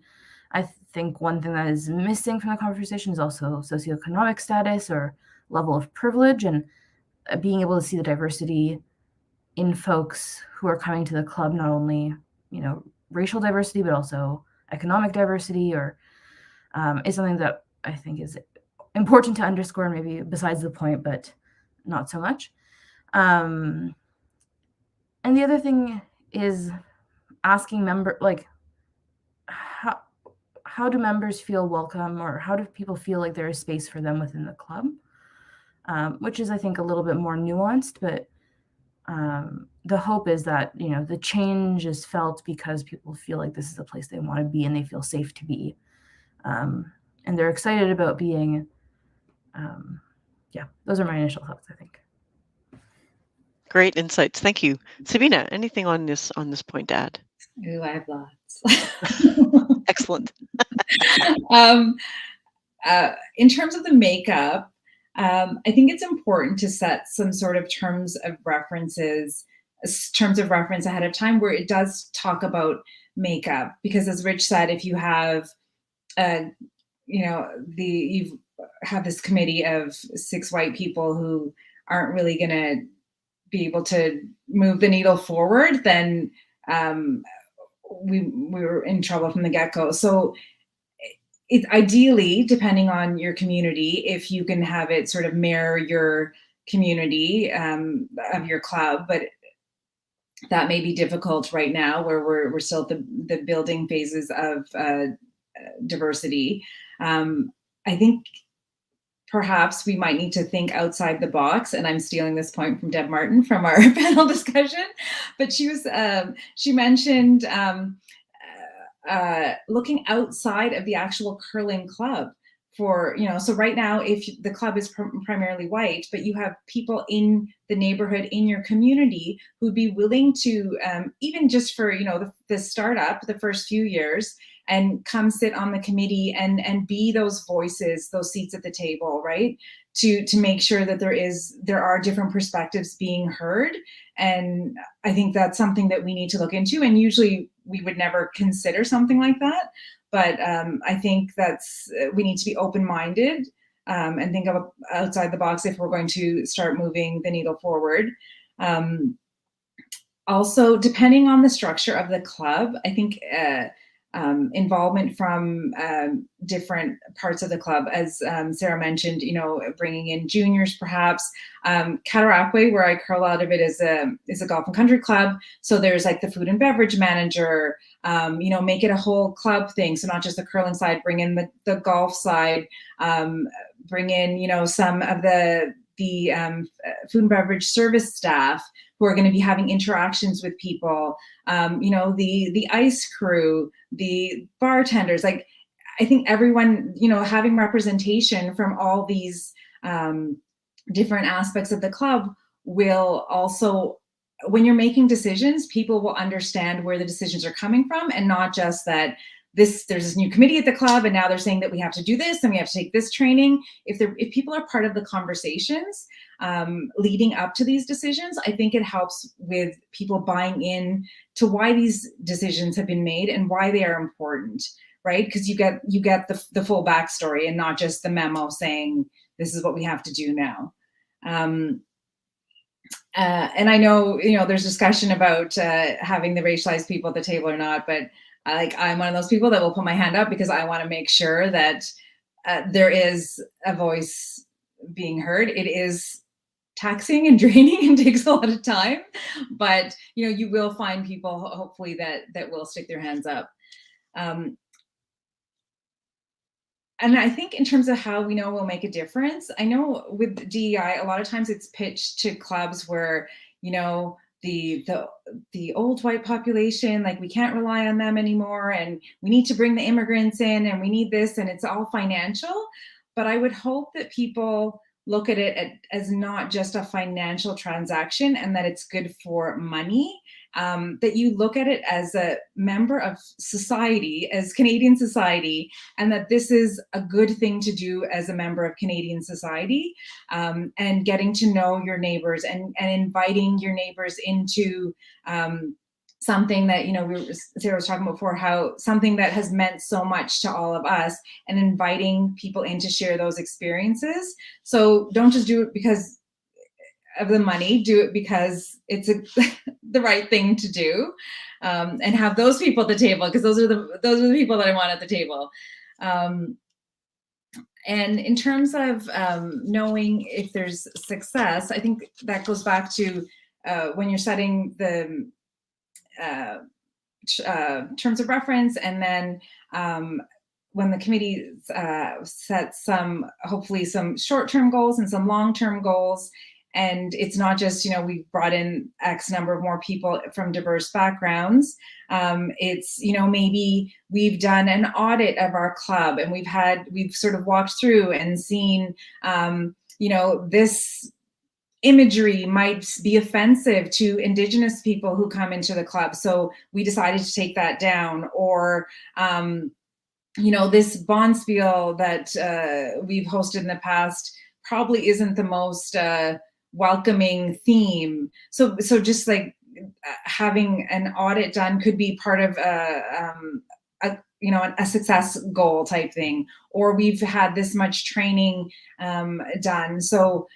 I think one thing that is missing from the conversation is also socioeconomic status or level of privilege, and being able to see the diversity in folks who are coming to the club, not only, racial diversity, but also economic diversity, or is something that I think is important to underscore, maybe besides the point, but not so much. And the other thing is asking how do members feel welcome, or how do people feel like there is space for them within the club? Which is, I think, a little bit more nuanced, but the hope is that, the change is felt because people feel like this is a place they want to be and they feel safe to be. And they're excited about being, those are my initial thoughts, I think. Great insights. Thank you. Sabena, anything on this point to add? Ooh, I have lots. Excellent. In terms of the makeup, I think it's important to set some sort of terms of reference ahead of time where it does talk about makeup, because as Rich said, if you have, you have this committee of 6 white people who aren't really going to be able to move the needle forward, then we were in trouble from the get-go. So it's ideally, depending on your community, if you can have it sort of mirror your community of your club, but that may be difficult right now, where we're still at the building phases of diversity. I think perhaps we might need to think outside the box, and I'm stealing this point from Deb Martin from our panel discussion, but she mentioned looking outside of the actual curling club for, so right now, if the club is primarily white, but you have people in the neighborhood, in your community, who'd be willing to, even just for, the startup, the first few years, and come sit on the committee and be those voices, those seats at the table, right? To make sure that there are different perspectives being heard. And I think that's something that we need to look into. And usually we would never consider something like that. But I think we need to be open-minded and think of outside the box if we're going to start moving the needle forward. Also, depending on the structure of the club, I think involvement from different parts of the club, as Sarah mentioned, bringing in juniors perhaps. Cataraqui, where I curl out of it, is a golf and country club. So there's like the food and beverage manager, make it a whole club thing. So not just the curling side, bring in the golf side, bring in, some of the food and beverage service staff who are going to be having interactions with people, the ice crew, the bartenders. Like, I think everyone, having representation from all these different aspects of the club will also, when you're making decisions, people will understand where the decisions are coming from, and not just that there's this new committee at the club and now they're saying that we have to do this and we have to take this training. If people are part of the conversations leading up to these decisions, I think it helps with people buying in to why these decisions have been made and why they are important, right? Because you get the full backstory and not just the memo saying this is what we have to do now. And I know, there's discussion about having the racialized people at the table or not, but I'm one of those people that will put my hand up because I want to make sure that there is a voice being heard. It is taxing and draining and takes a lot of time, but you will find people hopefully that will stick their hands up. And I think in terms of how we know we'll make a difference, I know with DEI, a lot of times it's pitched to clubs where, the old white population, like we can't rely on them anymore, and we need to bring the immigrants in, and we need this, and it's all financial. But I would hope that people look at it as not just a financial transaction and that it's good for money, that you look at it as a member of society, as Canadian society, and that this is a good thing to do as a member of Canadian society, and getting to know your neighbors and inviting your neighbors into something that, Sarah was talking about before, how something that has meant so much to all of us, and inviting people in to share those experiences. So don't just do it because of the money, do it because it's the right thing to do, and have those people at the table, because those are the people that I want at the table. And in terms of knowing if there's success, I think that goes back to when you're setting the terms of reference, and then when the committee sets hopefully some short-term goals and some long-term goals. And it's not just, we've brought in X number of more people from diverse backgrounds. It's, maybe we've done an audit of our club, and we've sort of walked through and seen, this imagery might be offensive to Indigenous people who come into the club. So we decided to take that down. Or, this bonspiel that we've hosted in the past probably isn't the most welcoming theme. So just like having an audit done could be part of a success goal type thing. Or we've had this much training done. So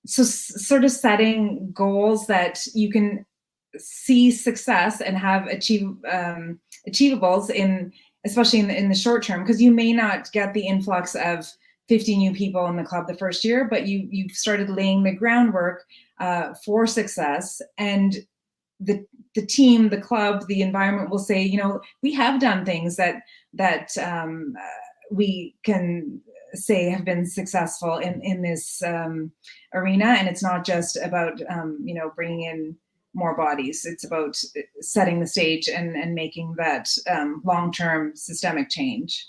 sort of setting goals that you can see success and have achievables especially in the short term, because you may not get the influx of 50 new people in the club the first year, but you've started laying the groundwork for success. And the team, the club, the environment will say, we have done things that we can say have been successful in this arena. And it's not just about bringing in more bodies. It's about setting the stage and making that long-term systemic change.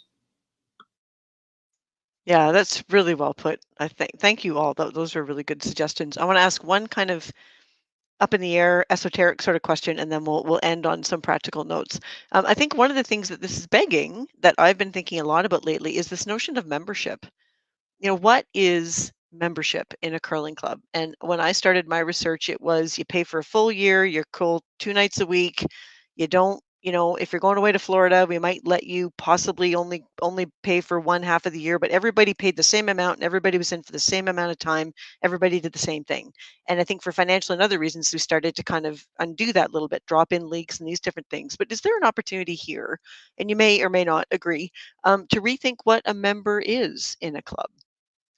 Yeah, that's really well put. Thank you all. Those are really good suggestions. I want to ask one kind of up in the air, esoteric sort of question, and then we'll end on some practical notes. I think one of the things that this is begging, that I've been thinking a lot about lately, is this notion of membership. What is membership in a curling club? And when I started my research, it was you pay for a full year, you're cool 2 nights a week, You don't, if you're going away to Florida, we might let you possibly only pay for one half of the year, but everybody paid the same amount and everybody was in for the same amount of time. Everybody did the same thing. And I think for financial and other reasons, we started to kind of undo that a little bit, drop in leagues and these different things. But is there an opportunity here, and you may or may not agree, to rethink what a member is in a club?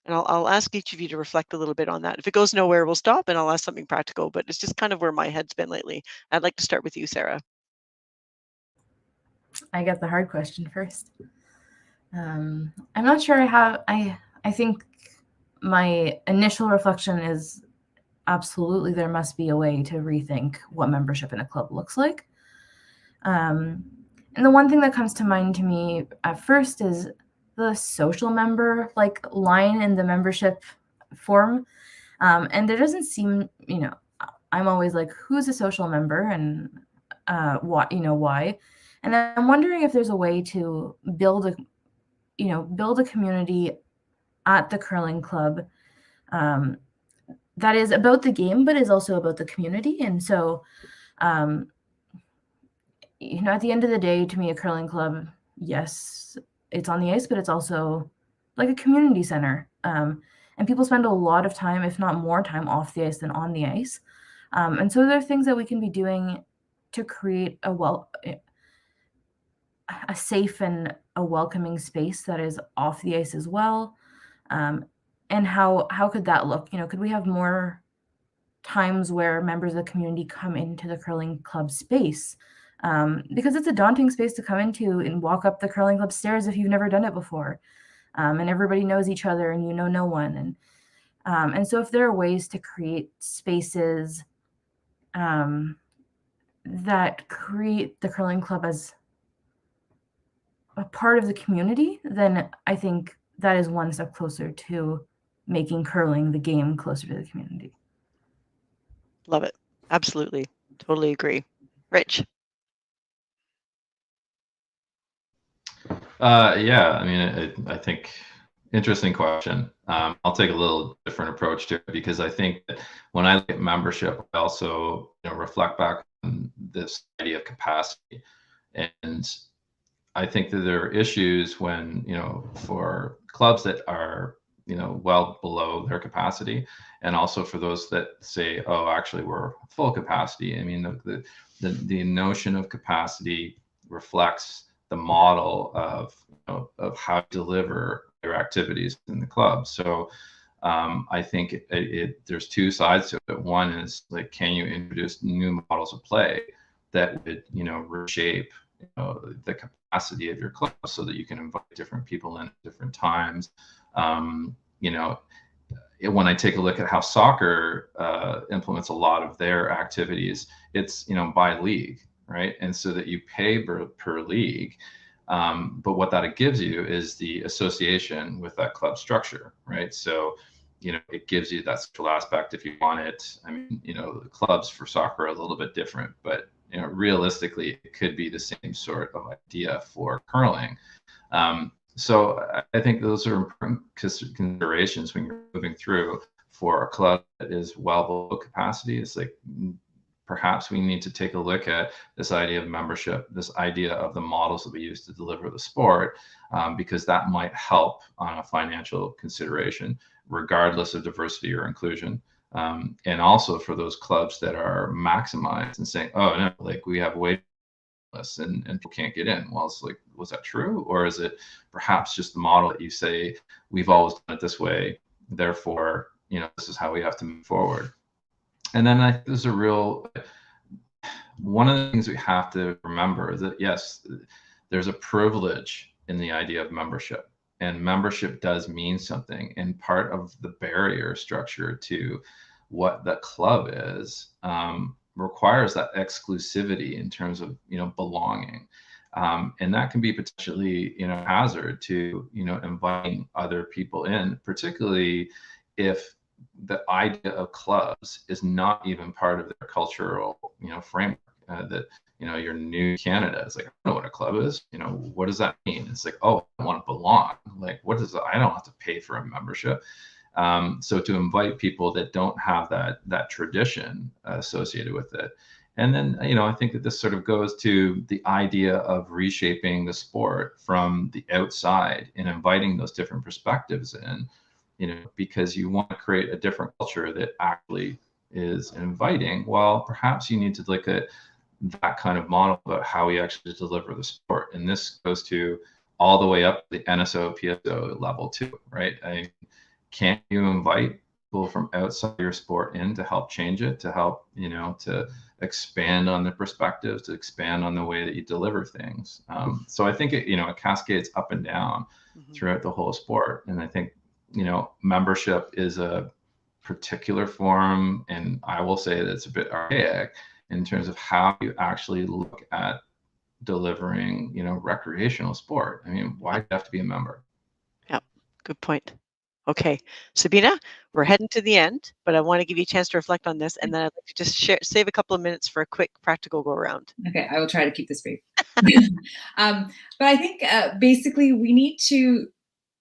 And I'll ask each of you to reflect a little bit on that. If it goes nowhere, we'll stop and I'll ask something practical, but it's just kind of where my head's been lately. I'd like to start with you, Sarah. I get the hard question first. I'm not sure I think my initial reflection is absolutely there must be a way to rethink what membership in a club looks like. And the one thing that comes to mind to me at first is the social member line in the membership form. And there doesn't seem, I'm always like, who's a social member and why? And I'm wondering if there's a way to build a community at the curling club that is about the game, but is also about the community. And so, at the end of the day, to me, a curling club, yes, it's on the ice, but it's also like a community center. And people spend a lot of time, if not more time, off the ice than on the ice. And so there are things that we can be doing to create a safe and a welcoming space that is off the ice as well. And how could that look? Could we have more times where members of the community come into the curling club space? Because it's a daunting space to come into and walk up the curling club stairs if you've never done it before. And everybody knows each other and no one. And so if there are ways to create spaces that create the curling club as a part of the community, then I think that is one step closer to making curling, the game, closer to the community. Love it. Absolutely. Totally agree. Rich? Yeah, I mean, I think interesting question. I'll take a little different approach to it because I think that when I look at membership, I also reflect back on this idea of capacity. And I think that there are issues when, for clubs that are, well below their capacity, and also for those that say, oh, actually we're full capacity. I mean, the notion of capacity reflects the model of how to deliver their activities in the club. So I think there's two sides to it. One is like, can you introduce new models of play that would reshape the capacity of your club so that you can invite different people in at different times. When I take a look at how soccer implements a lot of their activities, it's by league, right? And so that you pay per league, but what that gives you is the association with that club structure, right? So it gives you that social aspect if you want it. I mean, the clubs for soccer are a little bit different, but realistically, it could be the same sort of idea for curling. So I think those are important considerations when you're moving through for a club that is well below capacity. It's like perhaps we need to take a look at this idea of membership, this idea of the models that we use to deliver the sport, because that might help on a financial consideration, regardless of diversity or inclusion. And also for those clubs that are maximized and saying, oh no, like we have wait lists and people can't get in. Well, it's like, was that true? Or is it perhaps just the model that you say, we've always done it this way, therefore, this is how we have to move forward. And then I think there's one of the things we have to remember is that, yes, there's a privilege in the idea of membership. And membership does mean something. And part of the barrier structure to what the club is requires that exclusivity in terms of belonging, and that can be potentially hazard to inviting other people in, particularly if the idea of clubs is not even part of their cultural framework. That you're new to Canada. It's like, I don't know what a club is. What does that mean? It's like, oh, I want to belong. Like, what is it? I don't have to pay for a membership. So to invite people that don't have that tradition associated with it, And then, I think that this sort of goes to the idea of reshaping the sport from the outside and inviting those different perspectives in, because you want to create a different culture that actually is inviting. Well, perhaps you need to look at that kind of model about how we actually deliver the sport. And this goes to all the way up the NSO, PSO level too, right? Can't you invite people from outside your sport in to help change it, to help, to expand on the perspectives, to expand on the way that you deliver things. So I think it cascades up and down throughout the whole sport. And I think, membership is a particular form, and I will say that it's a bit archaic in terms of how you actually look at delivering, recreational sport. I mean, why do you have to be a member? Yeah, good point. Okay, Sabena, we're heading to the end, but I want to give you a chance to reflect on this, and then I'd like to just save a couple of minutes for a quick practical go around. Okay, I will try to keep this brief. But I think basically we need to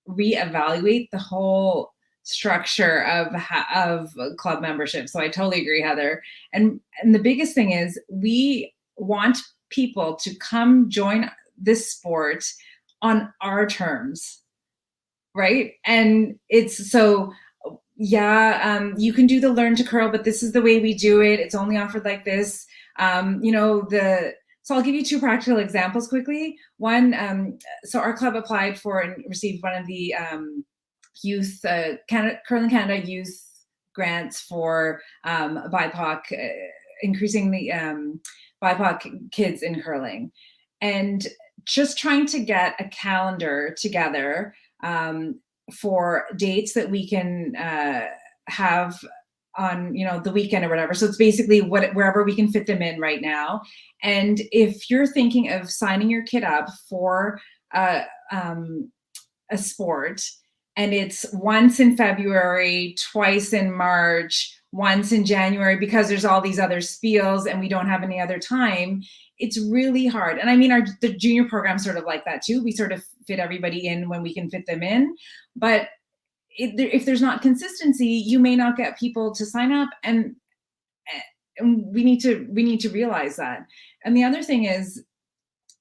reevaluate the whole structure of club membership. So I totally agree, Heather. And the biggest thing is we want people to come join this sport on our terms, right? And it's so, you can do the learn to curl, but this is the way we do it. It's only offered like this. So I'll give you two practical examples quickly. One, so our club applied for and received one of the youth Curling Canada youth grants for BIPOC, increasing the BIPOC kids in curling, and just trying to get a calendar together for dates that we can have on the weekend or whatever. So it's basically wherever we can fit them in right now. And if you're thinking of signing your kid up for a sport, and it's once in February, twice in March, once in January, because there's all these other spiels and we don't have any other time, it's really hard. And I mean, the junior program's sort of like that too. We sort of fit everybody in when we can fit them in. But if there's not consistency, you may not get people to sign up, and we need to realize that. And the other thing is,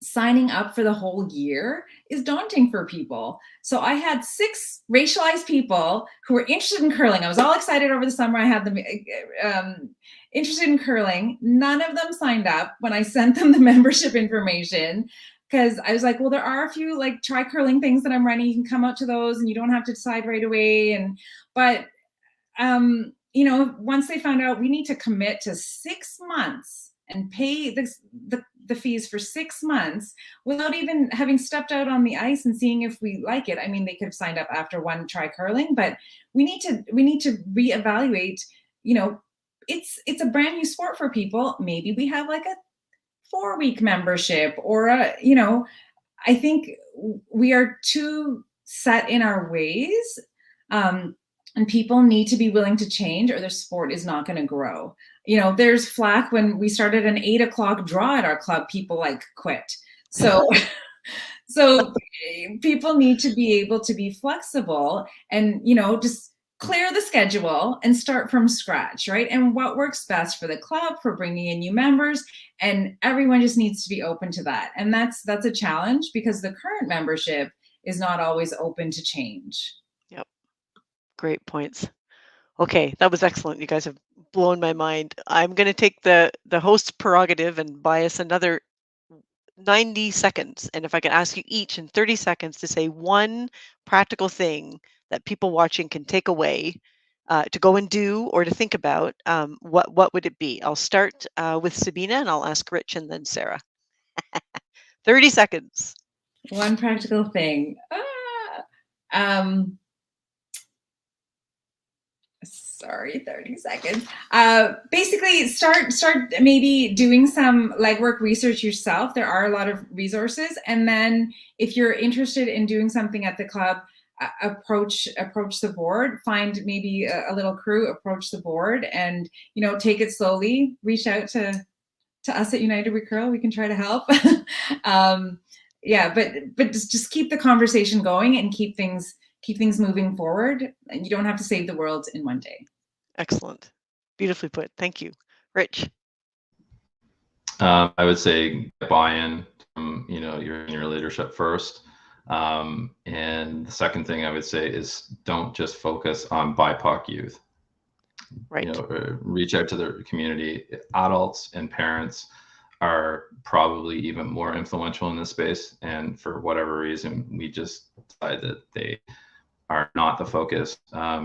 signing up for the whole year is daunting for people. So I had 6 racialized people who were interested in curling. I was all excited over the summer. I had them interested in curling. None of them signed up when I sent them the membership information, because I was like, well, there are a few like try curling things that I'm running. You can come out to those and you don't have to decide right away. But once they found out we need to commit to 6 months and pay the fees for 6 months without even having stepped out on the ice and seeing if we like it. I mean, they could have signed up after one try curling, but we need to reevaluate. It's a brand new sport for people. Maybe we have like a 4-week membership, or I think we are too set in our ways, and people need to be willing to change, or the sport is not going to grow. There's flack when we started an 8 o'clock draw at our club, people like quit. So people need to be able to be flexible and, just clear the schedule and start from scratch, right? And what works best for the club, for bringing in new members, and everyone just needs to be open to that. And that's a challenge, because the current membership is not always open to change. Yep. Great points. Okay, that was excellent. You guys have blown my mind. I'm going to take the host's prerogative and buy us another 90 seconds. And if I can ask you each in 30 seconds to say one practical thing that people watching can take away to go and do or to think about, what would it be? I'll start with Sabena, and I'll ask Rich and then Sarah. 30 seconds. One practical thing. Sorry, 30 seconds. Basically, start maybe doing some legwork research yourself. There are a lot of resources. And then if you're interested in doing something at the club, approach the board, find maybe a little crew, approach the board, and take it slowly. Reach out to us at United We Curl. We can try to help. But just keep the conversation going and keep things moving forward. And you don't have to save the world in one day. Excellent. Beautifully put. Thank you. Rich. I would say buy-in from your leadership first. And the second thing I would say is don't just focus on BIPOC youth. Right. Reach out to the community. Adults and parents are probably even more influential in this space, and for whatever reason, we just decide that they are not the focus,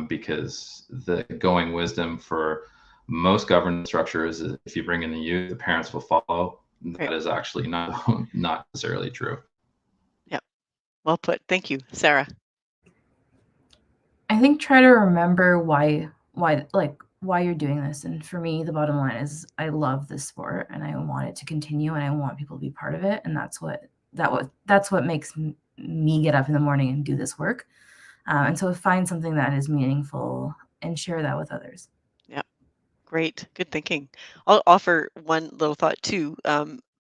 because the going wisdom for most governance structures is if you bring in the youth, the parents will follow. That is actually not necessarily true. Yeah, well put. Thank you, Sarah. I think try to remember why you're doing this. And for me, the bottom line is I love this sport and I want it to continue and I want people to be part of it. And that's what makes me get up in the morning and do this work. And so find something that is meaningful and share that with others. Yeah, great. Good thinking. I'll offer one little thought too.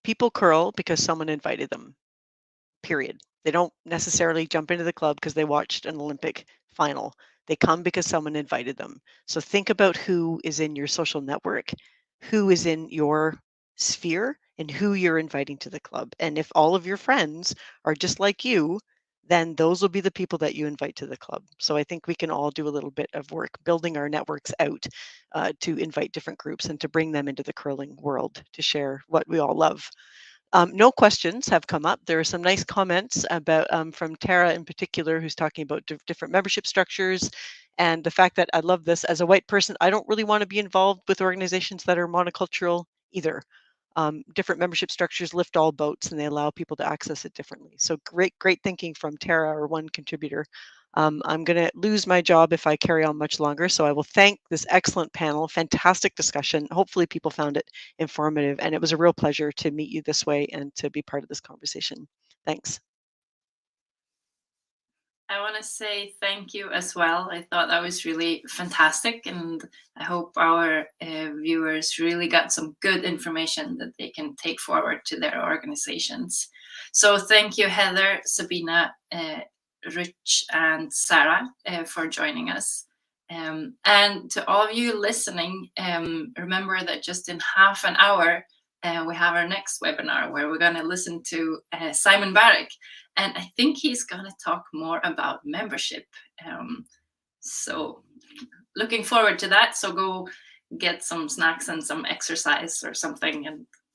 People curl because someone invited them, period. They don't necessarily jump into the club because they watched an Olympic final. They come because someone invited them. So think about who is in your social network, who is in your sphere, and who you're inviting to the club. And if all of your friends are just like you, then those will be the people that you invite to the club. So I think we can all do a little bit of work building our networks out to invite different groups and to bring them into the curling world to share what we all love. No questions have come up. There are some nice comments about from Tara in particular, who's talking about different membership structures and the fact that I love this. As a white person, I don't really want to be involved with organizations that are monocultural either. Different membership structures lift all boats and they allow people to access it differently. So great thinking from Tara, or one contributor. I'm going to lose my job if I carry on much longer. So I will thank this excellent panel, fantastic discussion. Hopefully people found it informative, and it was a real pleasure to meet you this way and to be part of this conversation. Thanks. I want to say thank you as well. I thought that was really fantastic, and I hope our viewers really got some good information that they can take forward to their organizations. So thank you, Heather, Sabena, Rich, and Sarah for joining us. And to all of you listening, remember that just in half an hour, we have our next webinar where we're going to listen to Simon Barrick. And I think he's going to talk more about membership. So looking forward to that. So go get some snacks and some exercise or something,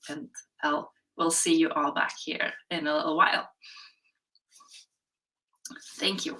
and we'll see you all back here in a little while. Thank you.